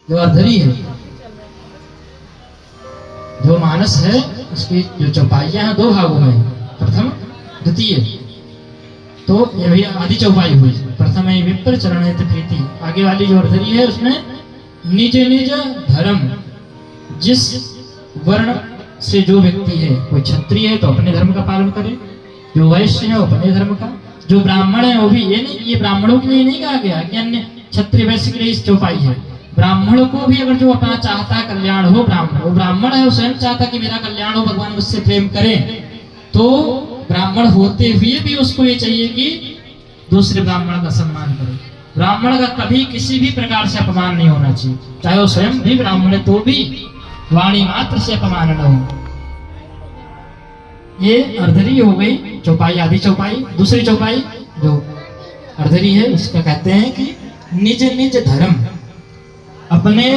जो अर्धरी है, जो मानस है, उसकी जो चौपाइयां हैं दो भागों में, प्रथम द्वितीय। तो ये भी आधी चौपाई हुई। प्रथम है विप्र चरणेत प्रीति, आगे वाली जो अर्धरी है उसमें निज निज धर्म, जिस वर्ण से जो व्यक्ति है, कोई क्षत्रिय है तो अपने धर्म का पालन करे, जो वैश्य है वो अपने धर्म का, जो ब्राह्मण है वो भी, ये नहीं कि ये ब्राह्मणों के लिए नहीं कहा गया कि अन्य क्षत्रिय वैश्य के लिए इस चौपाई है। ब्राह्मण को भी अगर जो अपना चाहता है कल्याण हो, ब्राह्मण है वो स्वयं चाहता कि मेरा कल्याण हो, भगवान मुझसे प्रेम करें, तो ब्राह्मण होते हुए भी उसको ये चाहिए कि दूसरे ब्राह्मण का सम्मान करे। ब्राह्मण का कभी किसी भी प्रकार से अपमान नहीं होना चाहिए, चाहे वो स्वयं भी ब्राह्मण है तो भी वाणी मात्र से अपमान न हो। ये अर्धरी हो गई चौपाई, आधी चौपाई। दूसरी चौपाई जो अर्धरी है उसका कहते हैं कि निज निज धर्म, अपने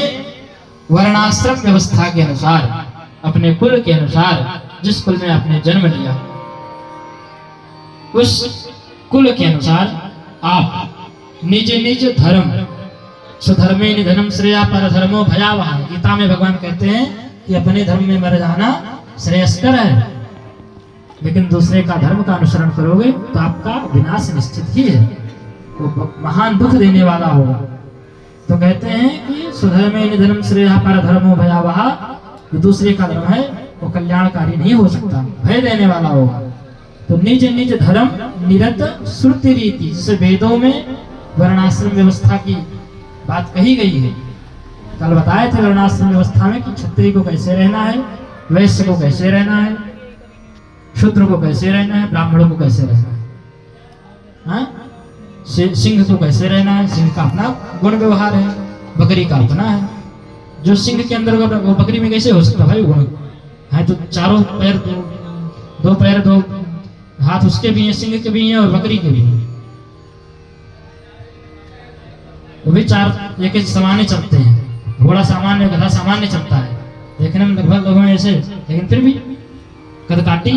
वर्णाश्रम व्यवस्था के अनुसार, अपने कुल के अनुसार, जिस कुल में आपने जन्म लिया उस कुल के अनुसार आप निज निज धर्म, स्वधर्मे निधनम श्रेया पर धर्मो भयावह, गीता में भगवान कहते हैं कि अपने धर्म में मर जाना श्रेयस्कर है, लेकिन दूसरे का धर्म का अनुसरण करोगे तो आपका विनाश निश्चित ही है, वो महान दुख देने वाला होगा। तो कहते हैं कि स्वधर्मे निधनम श्रेया पर धर्मो भयावह, जो दूसरे का धर्म है वो कल्याणकारी नहीं हो सकता, भय देने वाला होगा। तो निज निज धर्म निरत श्रुति रीति, जिसे वेदों में वर्णाश्रम व्यवस्था की बात कही गई है। कल बताए थे वर्णाश्रम व्यवस्था में कि क्षत्रिय को कैसे रहना है, वैश्य को कैसे रहना है, शूद्र को कैसे रहना है, ब्राह्मणों को कैसे रहना है, हाँ? सिंह को कैसे रहना है, सिंह का अपना गुण व्यवहार है, बकरी का अपना है। जो सिंह के अंदर होगा वो बकरी में कैसे हो सकता भाई गुण है? तो चारों पैर, दो पैर, दो हाथ उसके भी हैं, सिंह के भी हैं और बकरी के भी हैं, वो भी चार एक समान ही चलते हैं। घोड़ा सामान्य, गधा सामान्य चलता है, देखने में लगभग लोगों में ऐसे, लेकिन फिर भी कदकाठी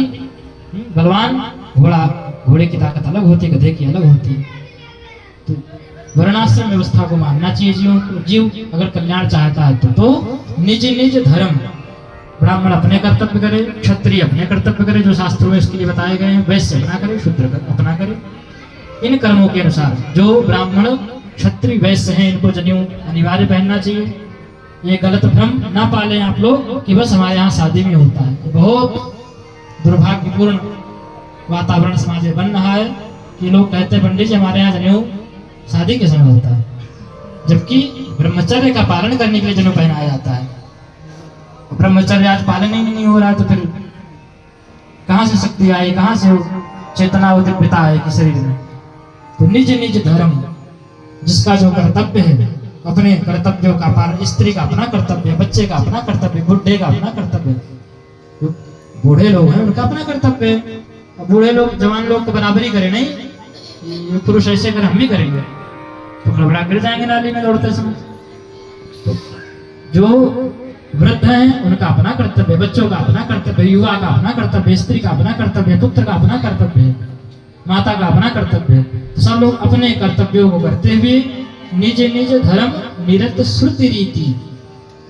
बलवान घोड़ा, घोड़े की ताकत अलग होती है, गधे की अलग होती है। तो वर्णाश्रम व्यवस्था को मानना चाहिए जीव अगर कल्याण चाहता है तो निज निज धर्म, ब्राह्मण अपने कर्तव्य करे, क्षत्रिय अपने कर्तव्य करे जो शास्त्रों में इसके लिए बताए गए हैं, वैश्य अपना करे, शूद्र अपना करे। इन कर्मों के अनुसार जो ब्राह्मण क्षत्रिय वैश्य हैं इनको जनेऊ अनिवार्य पहनना चाहिए। ये गलत भ्रम ना पालें आप लोग कि बस हमारे यहाँ शादी में होता है। बहुत दुर्भाग्यपूर्ण वातावरण समाज में बन रहा है कि लोग कहते हैं पंडित जी हमारे यहाँ जनेऊ शादी के समय होता है, जबकि ब्रह्मचर्य का पालन करने के लिए जनेऊ पहनाया जाता है। ब्रह्मचर्य आज पालन ही नहीं हो रहा है तो फिर कहाँ से शक्ति आई, कहाँ से चेतना उद्दीपित है कि शरीर में। तो निज निज धर्म, जिसका जो कर्तव्य है, अपने कर्तव्यों का पालन, स्त्री का अपना कर्तव्य, बच्चे का अपना कर्तव्य, बुढ़े का अपना कर्तव्य, बूढ़े लोग हैं उनका अपना कर्तव्य है। बूढ़े लोग जवान लोग को बराबरी करें, नहीं पुरुष ऐसे अगर हम भी करेंगे तो खड़बड़ा गिर जाएंगे नाली में दौड़ते समय। तो जो वृद्ध हैं उनका अपना कर्तव्य, बच्चों का अपना कर्तव्य, युवा का अपना कर्तव्य, स्त्री का अपना कर्तव्य, पुत्र का अपना कर्तव्य, माता का अपना कर्तव्य। तो सब लोग अपने कर्तव्यों को करते हुए निज निज धर्म निरत श्रुति रीति,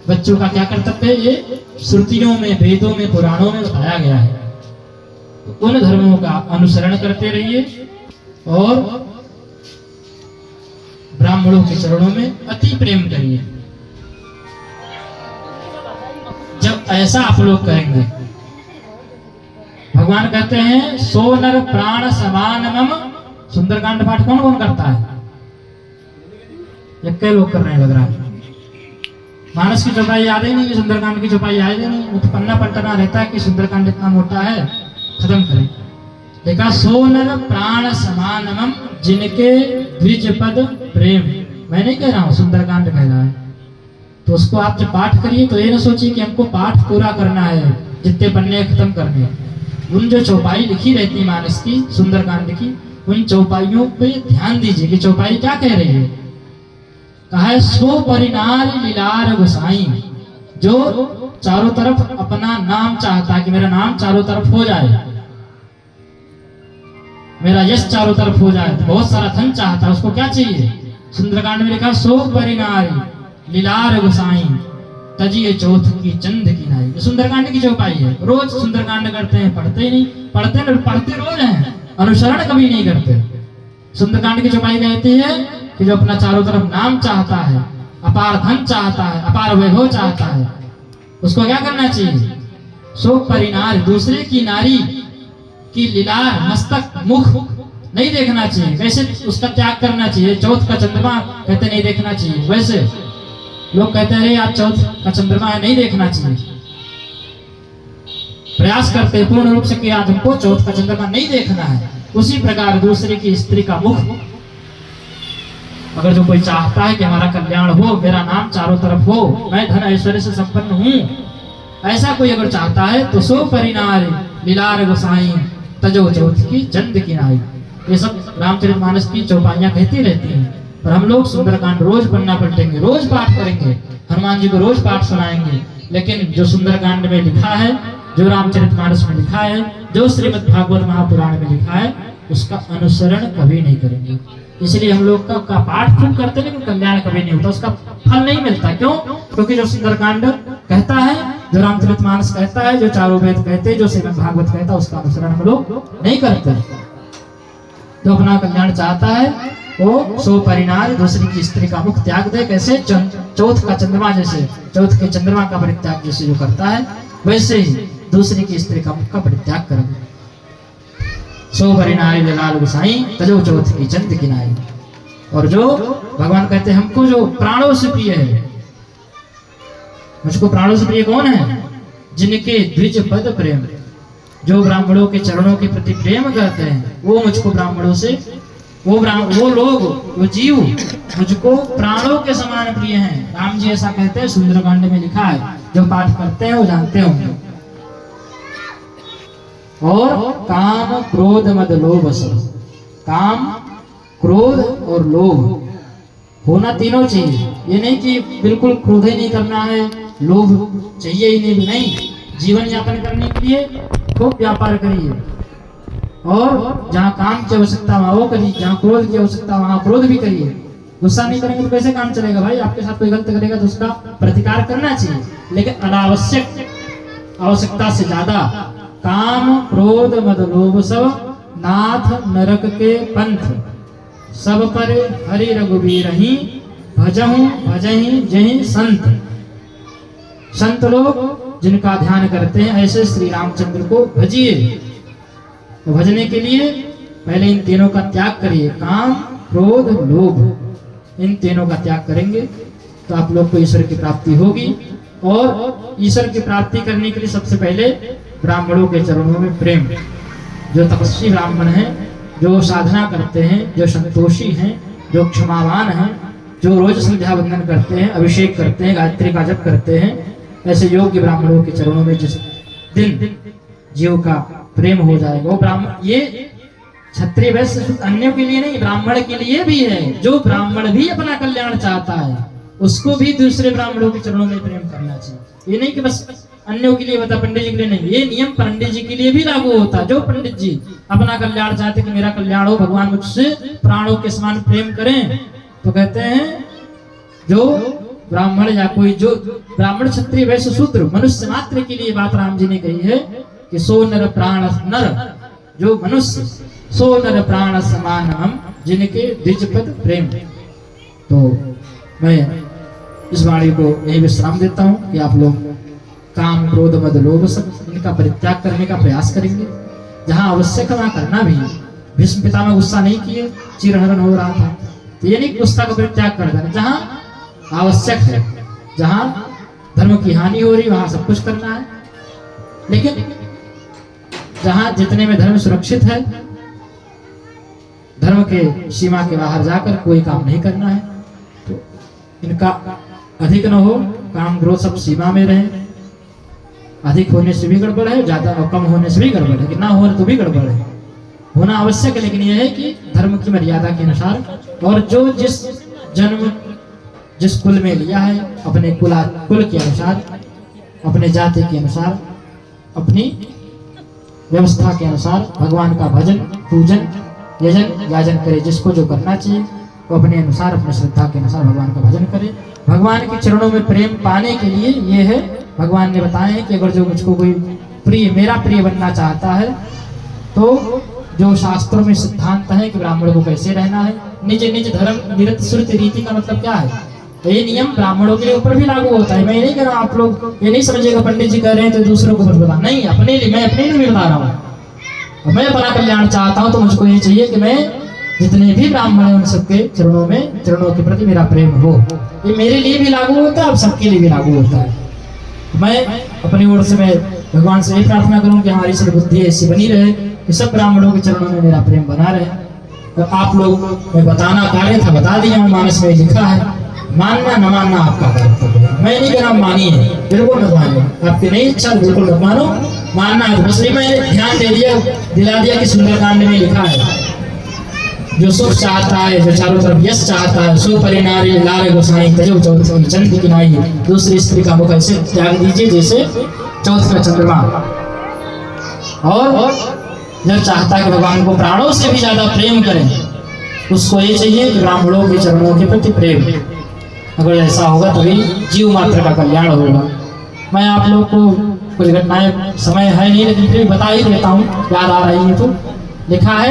बच्चों का क्या कर्तव्य है ये श्रुतियों में, वेदों में, पुराणों में बताया गया है। तो उन धर्मों का अनुसरण करते रहिए और ब्राह्मणों के चरणों में अति प्रेम करिए। जब ऐसा आप लोग करेंगे, भगवान कहते हैं सो नर प्राण समान मम। सुंदरकांड पाठ कौन कौन करता है? ये कई लोग कर रहे हैं लग रहा है। मानस की चौपाई याद ही नहीं, सुंदरकांड की चौपाई याद ही नहीं, उत्पन्ना पलटना रहता है कि सुंदरकांड इतना मोटा है खत्म करें। देखा सो नर प्राण समानमम, जिनके द्विज पद प्रेम। मैं नहीं कह रहा हूं, सुंदरकांड कह रहा है। तो उसको आप जब पाठ करिए तो ये ना सोचिए कि हमको पाठ पूरा करना है, जितने पन्ने खत्म करने। उन जो चौपाई लिखी रहती मानस की, सुंदरकांड की, उन चौपाइयों पे ध्यान दीजिए कि चौपाई क्या कह रही है। कहा है सो परिनार लीलार गोसाई, जो चारों तरफ अपना नाम चाहता है कि मेरा नाम चारों तरफ हो जाए, मेरा यश चारों तरफ हो जाए, तो बहुत सारा धन चाहता है, उसको क्या चाहिए? सुंदरकांड में लिखा सो परिनारी, लीलार गोसाई तजिए चौथ की चंद की नाई। सुंदरकांड की चौपाई है, रोज सुंदरकांड करते हैं, पढ़ते ही नहीं, पढ़ते रोज हैं, अनुसरण कभी नहीं करते। सुंदरकांड की चौपाई कहती है कि जो अपना चारों तरफ नाम चाहता है, अपार धन चाहता है, अपार वैभव चाहता है, उसको क्या करना चाहिए? सो परिनार, दूसरे की नारी की लीलार मस्तक मुख नहीं देखना चाहिए। वैसे उसका त्याग करना चाहिए। चौथ का चंद्रमा कहते नहीं देखना चाहिए। वैसे लोग कहते हैं आज चौथ का चंद्रमा है, नहीं देखना चाहिए। प्रयास करते पूर्ण रूप से कि आज हमको चौथ का चंद्रमा नहीं देखना है। उसी प्रकार दूसरे की स्त्री का मुख, अगर जो कोई चाहता है कि हमारा कल्याण हो, मेरा नाम चारों तरफ हो, मैं धन ऐश्वर्य से संपन्न हूं, ऐसा कोई अगर चाहता है तो सो परिनार लीलार गोसाई तजो चौथ की चंद की नाई। ये सब रामचरितमानस की चौपाइयां कहती रहती हैं। पर हम लोग सुंदरकांड रोज पढ़ना पलटेंगे, रोज पाठ करेंगे, हनुमान जी को रोज पाठ सुनाएंगे। लेकिन जो सुंदरकांड में लिखा है, जो रामचरितमानस में लिखा है, जो श्रीमद् भागवत महापुराण में लिखा है, उसका अनुसरण कभी नहीं करेंगे। इसलिए हम लोग का पाठ खूब करते हैं, लेकिन कल्याण कभी नहीं होता, उसका फल नहीं मिलता। क्यों? क्योंकि जो सुंदरकांड कहता है, जो रामचरितमानस कहता है, जो चारों वेद कहते हैं, जो श्रीमद् भागवत कहता है, उसका अनुसरण हम लोग नहीं करते। जो अपना कल्याण चाहता है वो सो परिनार दूसरी की स्त्री का मुख त्याग दे। कैसे? चौथ का चंद्रमा, जैसे चौथ के चंद्रमा का परित्याग जैसे जो करता है, वैसे ही दूसरी की स्त्री का मुख का परित्याग करेंगे। सो परिनार लीलार गोसाई तजो चौथ की चंद की नाई। और जो भगवान कहते हैं हमको जो प्राणों से प्रिय है, मुझको प्राणों से प्रिय कौन है? जिनके द्विज पद प्रेम, जो ब्राह्मणों के चरणों के प्रति प्रेम करते हैं, वो मुझको ब्राह्मणों से, वो लोग, वो जीव मुझको प्राणों के समान प्रिय हैं। राम जी ऐसा कहते हैं, सुंदरकांड में लिखा है, जो पाठ करते हैं वो जानते होंगे। और काम क्रोध मद लोभ सब, काम क्रोध और लोभ होना तीनों चाहिए। ये नहीं कि बिल्कुल क्रोध ही नहीं करना है, लोभ चाहिए ही नहीं। जीवन यापन करने के लिए खूब व्यापार करिए, और जहाँ काम की आवश्यकता वहाँ वो करिए, जहाँ क्रोध की आवश्यकता वहाँ क्रोध भी करिए। गुस्सा नहीं करेंगे तो कैसे काम चलेगा भाई? आपके साथ कोई गलत करेगा तो उसका प्रतिकार करना चाहिए, लेकिन अनावश्यक, आवश्यकता से ज्यादा काम क्रोध मद लोभ सब नाथ नरक के पंथ, सब पर हरि रघुवीर ही भजहु भजहि जहि संत। संत लोग जिनका ध्यान करते हैं, ऐसे श्री रामचंद्र को भजिए। तो भजने के लिए पहले इन तीनों का त्याग करिए, काम क्रोध लोभ, इन तीनों का त्याग करेंगे तो आप लोग को ईश्वर की प्राप्ति होगी। और ईश्वर की प्राप्ति करने के लिए सबसे पहले ब्राह्मणों के चरणों में प्रेम। जो तपस्वी ब्राह्मण हैं, जो साधना करते हैं, जो संतोषी हैं, जो क्षमावान हैं, जो रोज संध्या वंदन करते हैं, अभिषेक करते हैं, गायत्री का जप करते हैं, ऐसे योग्य ब्राह्मणों के चरणों में जिस दिन जीव का प्रेम हो जाएगा, वो ब्राह्मण, ये क्षत्रिय वैश्य अन्यों के लिए नहीं, ब्राह्मण के लिए भी है। जो ब्राह्मण भी अपना कल्याण चाहता है, उसको भी दूसरे ब्राह्मणों के चरणों में प्रेम करना चाहिए। ये नहीं कि बस अन्यों के लिए बता, पंडित जी के लिए नहीं। ये नियम पंडित जी के लिए भी लागू होता है। जो पंडित जी अपना कल्याण चाहते कि मेरा कल्याण हो, भगवान मुझसे प्राणों के समान प्रेम करें, तो कहते हैं जो ब्राह्मण या कोई जो ब्राह्मण क्षत्रिय वैश्य शूद्र मनुष्य मात्र के लिए बात राम जी ने कही है कि सो नर प्राण नर, जो मनुष्य सो नर प्राण समान हम जिनके द्विजपद प्रेम। तो मैं इस वाणी को यही विश्राम देता हूँ कि आप लोग काम क्रोध मद लोभ सब इनका परित्याग करने का प्रयास करेंगे। जहाँ आवश्यक वहाँ करना भी है। भीष्म पितामह गुस्सा नहीं किए, चिरहरण हो रहा था, तो ये नहीं गुस्सा का परित्याग कर देना। जहाँ आवश्यक है, जहाँ धर्म की हानि हो रही वहां सब कुछ करना है, लेकिन जहाँ जितने में धर्म सुरक्षित है, धर्म के सीमा के बाहर जाकर कोई काम नहीं करना है। तो इनका अधिक न हो, काम क्रोध सब सीमा में रहे। अधिक होने से भी गड़बड़ है, ज्यादा और कम होने से भी गड़बड़ है, कि ना हो तो भी गड़बड़ है। होना आवश्यक है, लेकिन यह है कि धर्म की मर्यादा के अनुसार, और जो जिस जन्म जिस कुल में लिया है, अपने कुल के अनुसार, अपने जाति के अनुसार, अपनी व्यवस्था के अनुसार भगवान का भजन पूजन यजन याजन करे। जिसको जो करना चाहिए वो अपने अनुसार, अपने श्रद्धा के अनुसार भगवान का भजन करे। भगवान के चरणों में प्रेम पाने के लिए ये है, भगवान ने बताया है कि अगर जो मुझको कोई प्रिय, मेरा प्रिय बनना चाहता है तो जो शास्त्रों में सिद्धांत है कि ब्राह्मणों को कैसे रहना है, निज निज धर्म निरत श्रुति रीति का मतलब क्या है, ये नियम ब्राह्मणों के ऊपर भी लागू होता है। मैं ये नहीं कह रहा हूँ, आप लोग ये नहीं समझिएगा पंडित जी कह रहे हैं तो दूसरों को मत बता, नहीं, अपने लिए, मैं अपने लिए भी बता रहा हूँ। मैं अपना कल्याण चाहता हूँ तो मुझको ये चाहिए कि मैं जितने भी ब्राह्मण हैं उन सबके चरणों में, चरणों के प्रति मेरा प्रेम हो। ये मेरे लिए भी लागू होता है, अब सबके लिए भी लागू होता है। मैं अपनी ओर से मैं भगवान से यही प्रार्थना करूं कि हमारी सब बुद्धि ऐसी बनी रहे कि सब ब्राह्मणों के चरणों में मेरा प्रेम बना रहे। तो आप लोग, मैं बताना कार्य था, बता दिया हूँ, मानस में लिखा है, मानना न मानना आपका कर्तव्य है। मैं नहीं कह रहा मानिए, बिल्कुल मत मानो, आपकी नहीं इच्छा तो बिल्कुल मत मानो, मानना है। बस मैं ध्यान दे दिया, दिला दिया कि सुंदरकांड में लिखा है, जो सुख चाहता है, जो चारों तरफ यश चाहता है, सो परिनारी लाल गोसाई तजो चौथ चंद्र की नाई, दूसरी स्त्री का मुख ऐसे त्याग दीजिए जैसे चौथ का चंद्रमा। और जब चाहता है कि भगवान को प्राणों से भी ज्यादा प्रेम करें, उसको ये चाहिए कि ब्राह्मणों के चरणों के प्रति प्रेम। अगर ऐसा होगा तभी जीव मात्र का कल्याण होगा। मैं आप लोग को कुछ घटनाएं, समय है नहीं लेकिन फिर बता ही देता हूँ, याद आ रही है तो लिखा है।